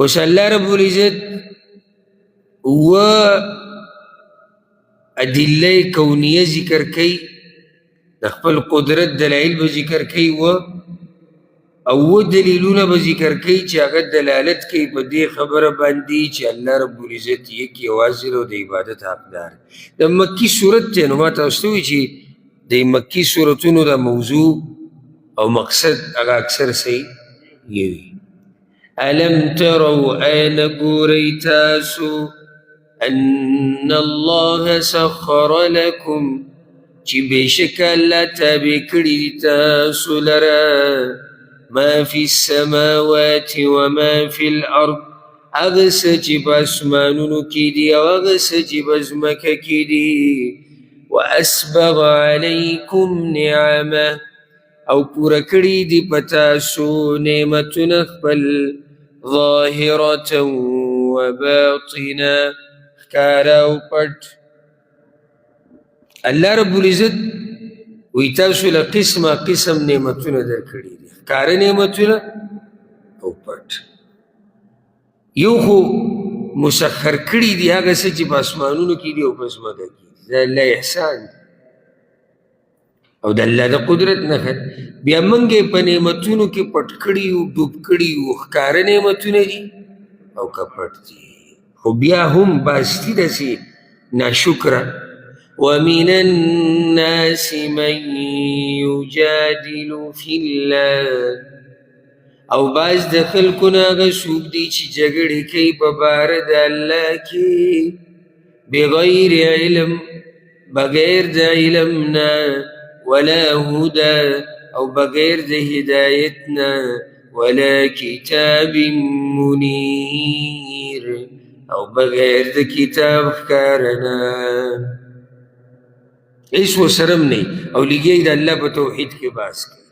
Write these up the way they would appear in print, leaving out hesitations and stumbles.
اوس الله رب العزت و ادله کونیه ذکر کوي د خپل قدرت دلایل به ذکر کوي او دلیلونه به ذکر کوي چې هغه دلالت کوي په دې خبره باندې چې الله رب العزت یک یوازې او د عبادت حقدار د مکی صورت دی نو ما تاسو ته وایي چې د مکی صورتونو د موضوع او مقصد هغه اکثر صحیح وي ألم تروا أين قريتاسو أن الله سخر لكم چی بشک اللہ تابع کری تاسو لرا ما فی السماوات وما فی الارض اغس چی باسمانونو کی دی او اغس چی بازمک کی دی واسبغ علیکم نعمه او پورا کری دی پتاسو نعمتون اخبل ظاهرة وباطنة کارا و پٹ الله رب العزت وی تاسو له قسمه قسم نعمتونه درکړي دي ښکاره نعمتونه او پټ یو خو مسخر کړي دي هغه څه چې په اسمانونو کې دي او په ځمکه کې دي د الله احسان دی او د الله د قدرت نښه بیا موږ یې په نعمتونو کې پټ کړي یو ډوب کړي یو ښکاره نعمتونه دي او که پټ دي خو بیا هم باستی داسې ناشکره ومن الناس من يجادل في الله او باز د خلکو نه هغه څوک دي چې جګړې کوي په باره د الله کې بغیر علم بغیر د علم نه ولا هدى او بغیر د هدایت نه ولا کتاب منیر او بغیر د کتاب ښکاره نه هیڅ ورسره هم نه او لګیا د الله په توحید کې باس کوي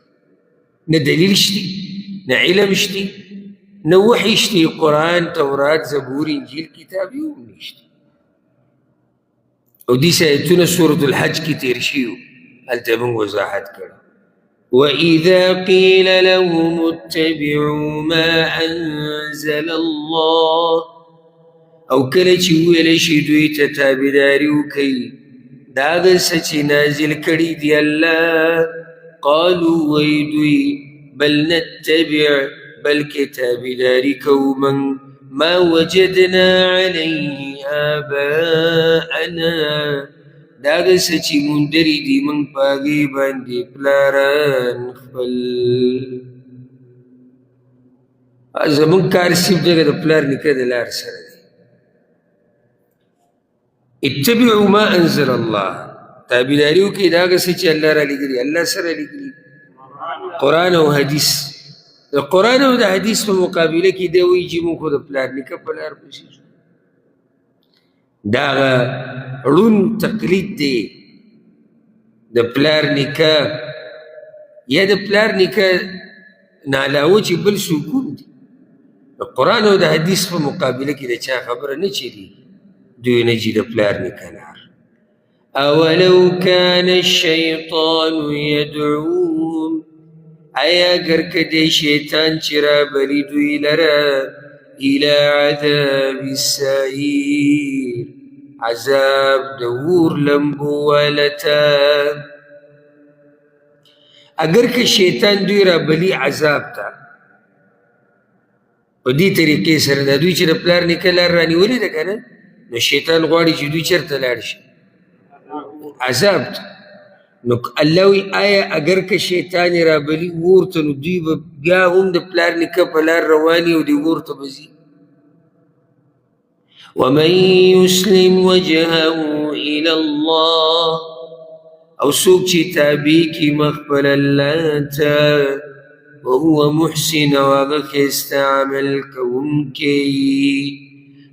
نه دلیل شته نه علم شته نه وحی شته قرآن تورات زبور انجیل کتاب یې هم نشته او دې آیتونه سورة الحج کې تېر شوي هلته موږ وضاحت کړی وإذا قيل لهم اتبعوا ما أنزل الله او کله چې وویلی شي دوی ته تابعداري وکړئ دا هغه څه چې نازل کړي دي الله قالوا وی دوی بل نتبع بلکې تابعداري کوو موږ ما وجدنا علیه آباءنا دا هغه څه چې موندلي دي موږ په هغې باندې پلاران خپل زموږ کار صرف دغه د پلار نیکه د لار سره دی اتبعوا ما انزل الله تابعداري وکړئ د هغه څه چې الله را لېږلي الله سره لېږلي قرآن او حدیث د قرآن او د حدیث په مقابله کې دی وایي چې موږ خو د پلار نیکه په لار پسې ځو دا هغه ړوند تقلید دی د پلار نیکه یا د پلار نیکه نه علاوه چې بل څوک هم دي د قرآن او د حدیث په مقابله کې د چا خبره نه چلیږي دوی نه جي د پلار نیکه لار اولو کان الشیطان یدعوهم ایا اگر که دی شیطان چې رابلي دوی لره الى عذاب السعیر عذاب د اور لمبو والته اگر که شیطان دوی رابلي عذاب ته په دې طریقې سره د دوی چې د پلار نیکه لار رانیولې ده که نه نو شیطان غواړي چې دوی چېرته لاړ شي عذاب ته نو الله وی آیا اگر که شیطان یې رابلي اور ته نو دوی به بیا هم د پلار نیکه په لار رواني او د اور ته به ځي ومن يسلم وجهه إلى الله او څوک چې تابع کي مخ خپل الله ته وهو محسن او هغه ښایسته عمل کوونکی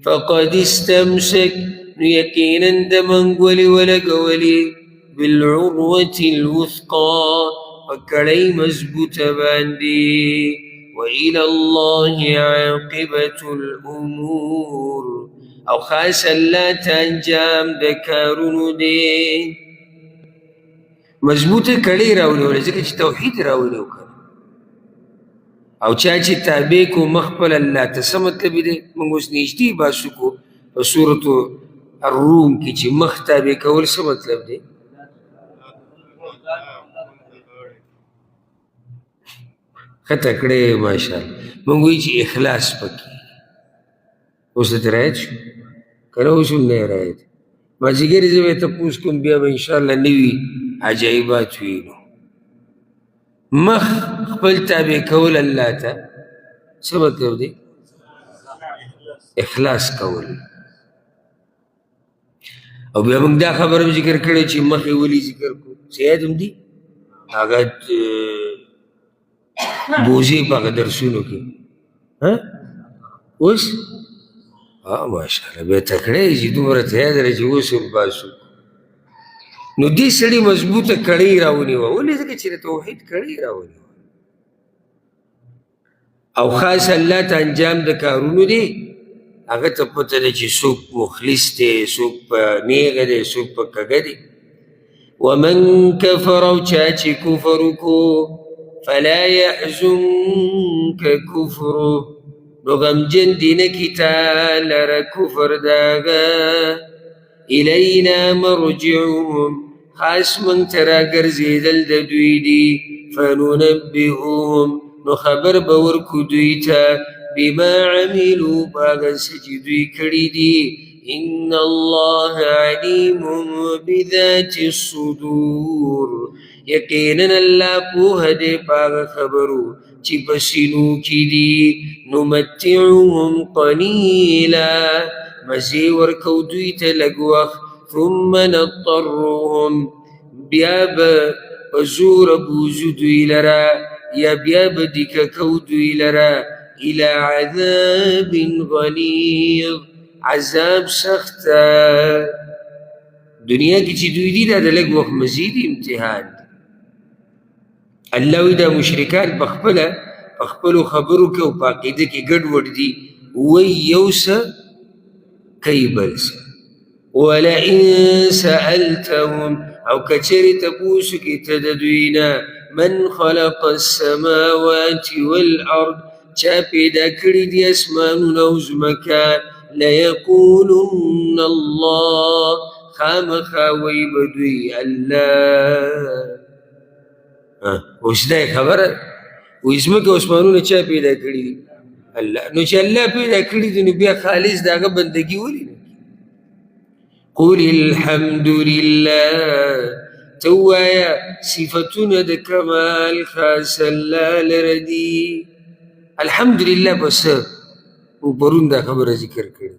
فقد استمسك يقينا دمنگولي ولقولي بالعروة الوثقى وكړی مضبوطه باندې وإلى الله عاقبة الأمور او خاص الله ته انجام د کارونو دی مضبوطه کړی راولي ځکه چې توحید راولي وکړه او چا چې تابع کو مخ خپل الله ته څه مطلب دی موږ اوس نږدې باسو کو په سورة الروم کې چې مخ تابع کول څه مطلب دی خطه کړی ماشاءالله موږ وایي چې اخلاص پکې اوس ته رایت شو که نه اوس هم نه رایت مازدیګر زه به تپوس کوم بیا به انشاءالله نوي عجایبات وینو مخ خپل تابع کول الله ته څه مطلب دی اخلاص کول او بیا موږ دا خبره هم ذکر کړې چې مخې ولې ذکر کړو صحت هم دي هغه بوزي په هغه درسونو کې اوس ماشاءالله بیا تکړه یې چې دومره تیار دی چې اوس هم باسو نو دې سړي مضبوطه کړۍ راونیوه ولې ځکه چې د توحید کړۍ راونیوه او خاص الله ته انجام د کارونو دی هغه ته پته ده چې څوک مخلص دی څوک په نیغه دی څوک په کږه دی ومن کفر او چا چې کفر وکړو فلا يحزنك كفره نو غمجن دی نه کي تا لره کفر داغه الینا مرجعهم خاص من ته راګرځېدل د دوی دي فننبئهم نو خبر به ورکو دوی ته بما عملوا باغ څه چې دوی کړي دي ان الله علیم بذات الصدور یقینا الله پوهه دی باغ خبرو چې په سینو کې دي نمتعهم قلیلا مزې ورکو دوی ته لږ وخت ثم نضطرهم بیا به په زوره بوزو دوی لره یا بیا به دیکه کو دوی لره الى عذاب غلیظ عذاب سخت دنیا کې چې دوی دي دا د لږ وخت مزید امتحان دی الله وی دا مشرکان په خپلو خبرو کې او په عقیده کې ګډوډ دي وایي یو څه کوي بل څه ولئن سألتهم او کچرې تپوس کې ته د دوی نه من خلق السماوات والارض چا پیدا کړي دي اسمانونه او ځمکه لیقولن الله خامخا وی به دوی الله اوس دا خبره وایي ځمکه او اسمانونه چا پیدا کړي دي الله نو چې الله پیدا کړي دي نو بیا خالص د هغه بندګي ولې نه قل الحمد لله ته ووایه صفتونه د کمال خاص الله لره دي الحمدلله بس پرون دا خبره ذکر کړي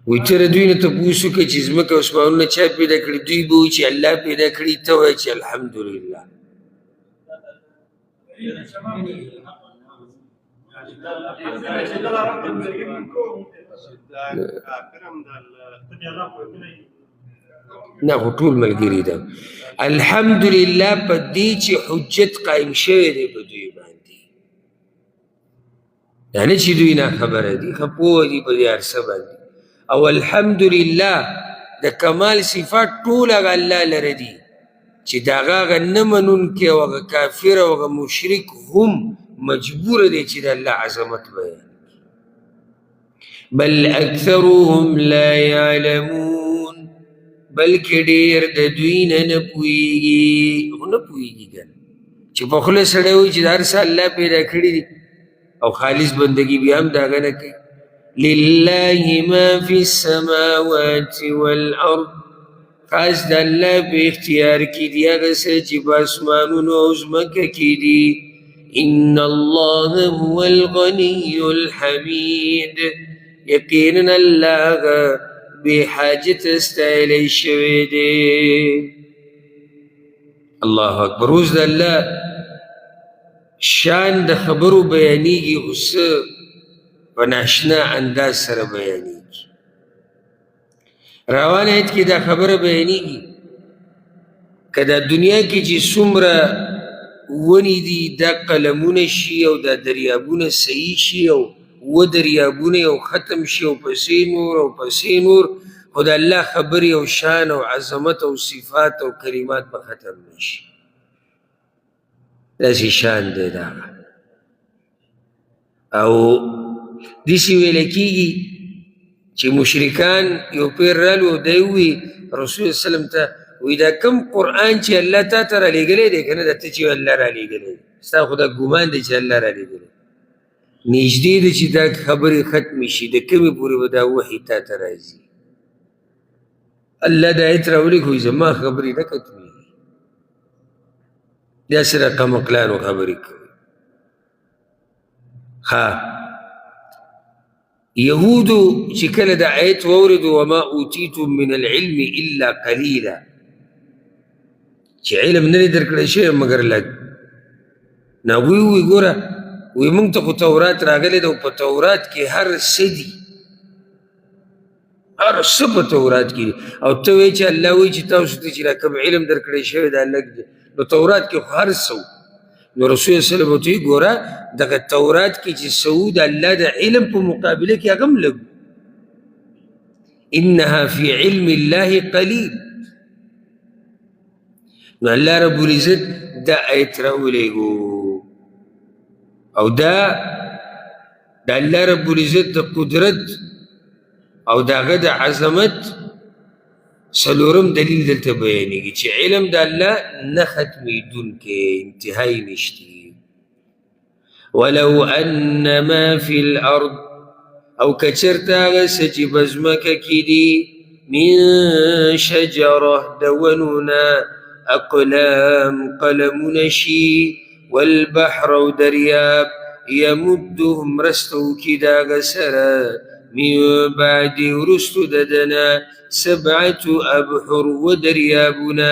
وی چېرې دوی نه تپوس وکړه چې ځمکه او اسمانونه چا پیدا کړي دوی به وایي چې الله پیدا کړي ته وایه چې الحمدلله نه خو ټول ملګري ده الحمدلله په دې چې حجت قایم شوی دی په دوی باندې یعنې چې دوی ناخبره دي ښه پوه دي په دې هر څه باندې او الحمدلله د کمال صفات ټول هغه الله لره دي چې د هغه نه منونکی او هغه کافر او هغه مشرک هم مجبوره دی چې د الله عظمت بیان بل اکثرهم لا یعلمون بلکې ډېر د دوی نه پوهېږي خو نه پوهېږي که چې په خوله سړی وایي چې دا هر څه الله پیدا کړي دي او خالص بندګي بیا هم د هغه نه کوي لله ما فی السماوات والارض خاص د الله په اختیار کې دي هغه څه چې په اسمانونو او ځمکه کې دي ان الله هو الغني الحمید یقینا الله بې حاجت استایلی شوی دی الله اکبر اوس د الله شان د خبرو بیانېږي خو څه په ناشنا انداز سره بیانېږي روان آیت کې دا خبره بیانېږي که دا دنیا کې چې څومره ونې دي دا قلمونه شي او دا دریابونه صحیح شي او و دریابونه یو ختم شي او پسې نور او پسې نور، خو د الله خبرې او شان او عظمت او صفات او کلمات به ختم نشي. داسې شان دی د هغه. او داسې ویلی کېږي چې مشرکان یو پیر رالو او دی ووي رسول وسلم ته وایي دا کوم قرآن چې الله تا ته رالیږلی دی که نه، دا ته چې الله رالیږلی دی، ستا خو دا ګمان دی چې الله رالیږلی، نږدې ده چې دا خبرې ختمې شي، د کومې پورې به دا وحي تا ته راځي. الله دا آیت راولي خو زما خبرې نه ختمېږي، داسې رقمقلانو خبرې کوي. ها یهودو چې کله د آیت واورېدو وما اوتیتم من العلم الا قلیلا، چې علم نه دی درکړی شوی مګر لږ، نو هغوی ووایي ګوره وایي موږ ته خو تورات راغلی دی او په تورات کې هر څه دي، هر څه په تورات کې دي، او ته وایې چې الله وایي چې تاسو ته چې دا کوم علم درکړی شوی دا لږ دی، نو تورات کې خو هر څه. نو رسول صلی الله علیه وسلم ورته وایي ګوره دغه تورات کې چې څه وو د الله د علم په مقابله کې هغه هم لږ، انها فی علم الله قلیل. نو الله رب العزت دا آیت راولیږو، او دا د الله رب العزت د قدرت او د هغه د عظمت څلورم دلیل دلته بیانېږي چې علم د الله نه ختمېدونکی، انتهایی نشتی. ولو ان ما فی الارض، او کچرته هغه څه چې په ځمکه کې دي، من شجره د ونونه، اقلام قلمونه شي، والبحر او دریاب، یمده مرستو کې د هغه سره، من بعد ورستو ددنا، سبعة أبحر ودريابنا،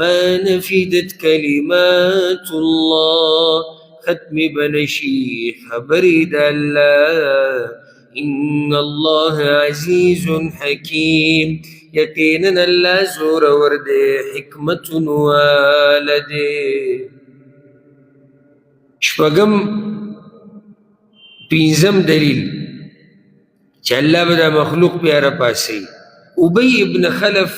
ما نفدت كلمات الله، ختم بنشي خبرد الله، إن الله عزيز حكيم، يقينا الله زور ورده حكمة والده. شپږم پنځم دلیل چې الله به دا مخلوق بیا راپاڅوي. ابی ابن خلف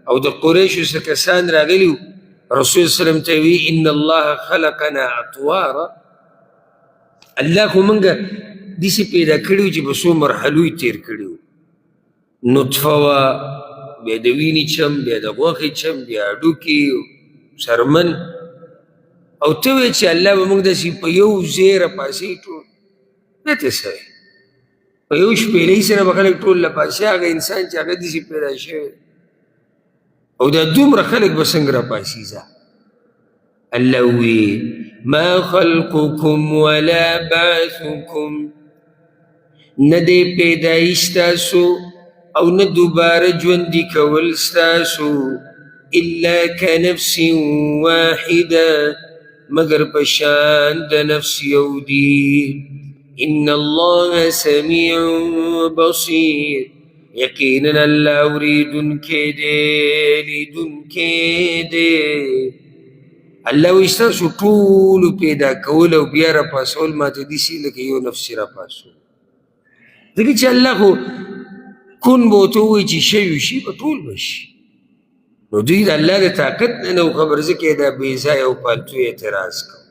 او د قریشو څه کسان راغلي رسول صلی الله علیه وسلم ته وی ان الله خلقنا اطوارا، الله خو موږ داسې پیدا کړي وو چې په څو مرحلو یې تېر کړي وو، نطفه وه، بیا د وینې چم، بیا د غوښې چم، بیا هډوکي، څرمن، او ته وایې چې الله به موږ داسې په یو ځای راپاڅوي ټول، نه ته څه وایې، په یو شپېلۍ سره به خلک ټول راپاڅي، هغه انسان چې هغه داسې پیدا شوی، او دا دومره خلک به څنګه راپاڅي ځه. الله وی ما خلقکم ولا بعثکم، نه دی پیدایش ستاسو او نه دوباره ژوندي کول ستاسو، الا کنفس واحده، مگر په شان د نفس یو دی. ان الله سمیع بصیر، یقینا الله اوریدونکی دی، لیدونکی دی. الله وایي ستاسو ټولو پیدا کول او بیا راپاڅول ماته داسې لکه یو نفس چې راپاڅول، ځکه چې الله خو کون به ورته ووایي چې شی وشي به ټول به شي. نو دوی د الله د طاقت نه نو خبر، ځکه یې دا بې ځایه او پالتو اعتراض کوي.